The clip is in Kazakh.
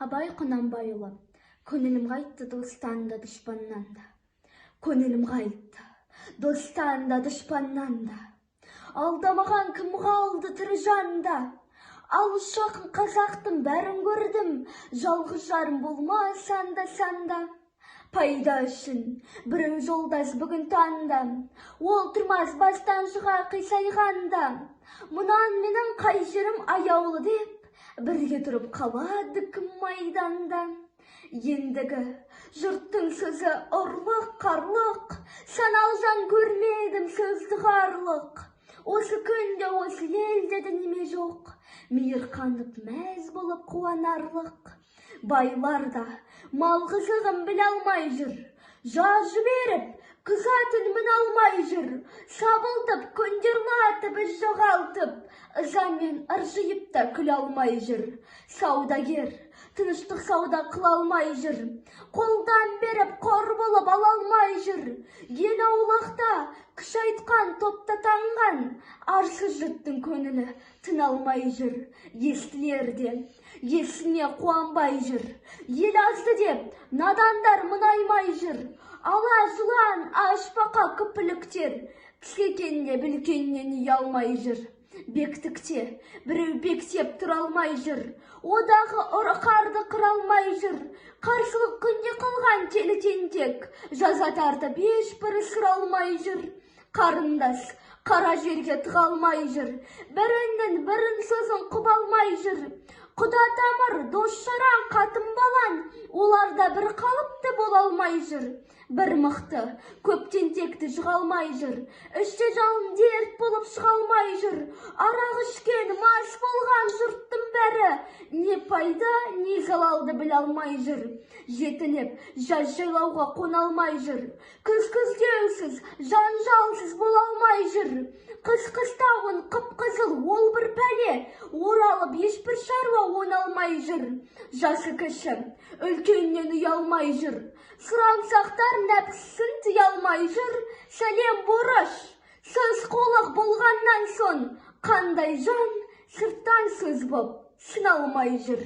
Абай Құнанбайұлы. Көңілім қайтты достан да дұшпаннан да. Көңілім қайтты достан да дұшпаннан да. Алдамаған кім қалды тірі жанда. Алыс жақын қазақтың бәрін көрдім. Жалғыз жарым болмасан да санда. Пайда үшін біреу жолдас бүгін таңда. Ол тұрмас бастан шыға қисайғанда. Мұнан менің қай жерім аяулы деп, бірге тұрып қалады кім майданда. Ендігі жұрттың сөзі ұрлық, қарлық, санал жан көрмедім сөзді қарлық. Осы күнде осы елде неме жоқ, мейірқанып мәз болып қуанарлық. Байлар да мал қызығын біле алмай жүр, жар жіберіп күзатын мін алмай жүр. Сабылтып көндерлатып іс жоғалтып, ызамен ыржиып та күле алмай жүр. Саудагер тыныштық сауда қыла алмай жүр, қолдан беріп қор болып ала алмай жүр. Ел аулақта күш айтқан топта таңған, арсыз жұрттың көңілі тына алмай жүр. Естілер де есіне қуанбай жүр, ел азды деп надандар мұнаймай жүр. Ала жылан ашпақа күпіліктер, кісекенде білкеннен ұялмай жүр. Бектікте біреу бектеп тұра алмай жүр, одағы ұрықарды қыра алмай жүр. Қарсылық күнде қылған келі тентек, жаза тартып ешбірі сыра алмай жүр. Қарындас қара жерге тыға алмай жүр, бірінің бірін сөзін құп алмай жүр. Құда тамыр, дос жаран, қатын балан, оларда бір қалыпты бола алмай жүр. Бір мықты, көптен текті жыға алмай жүр, іште жалын дерт болып шыға алмай жүр. Арақ ішкен, мас болған жұрттың бәрі не пайда, не залалды біле алмай жүр. Жетіліп, жаз жайлауға қона алмай жүр. Күз-күздеусіз, жанжалсыз бола алмай жүр. Қыс-қыстауын қып-қызыл ол бір пәле, оралып ешбір шаруа оны алмай жүр. Жасы кіші, үлкеннен ұялмай жүр. Сұрамсақтар нәпсісін тыя алмай жүр. Сәлем борыш, сөз қолық болғаннан соң, қандай жан сырттан сөз боп сыналмай жүр.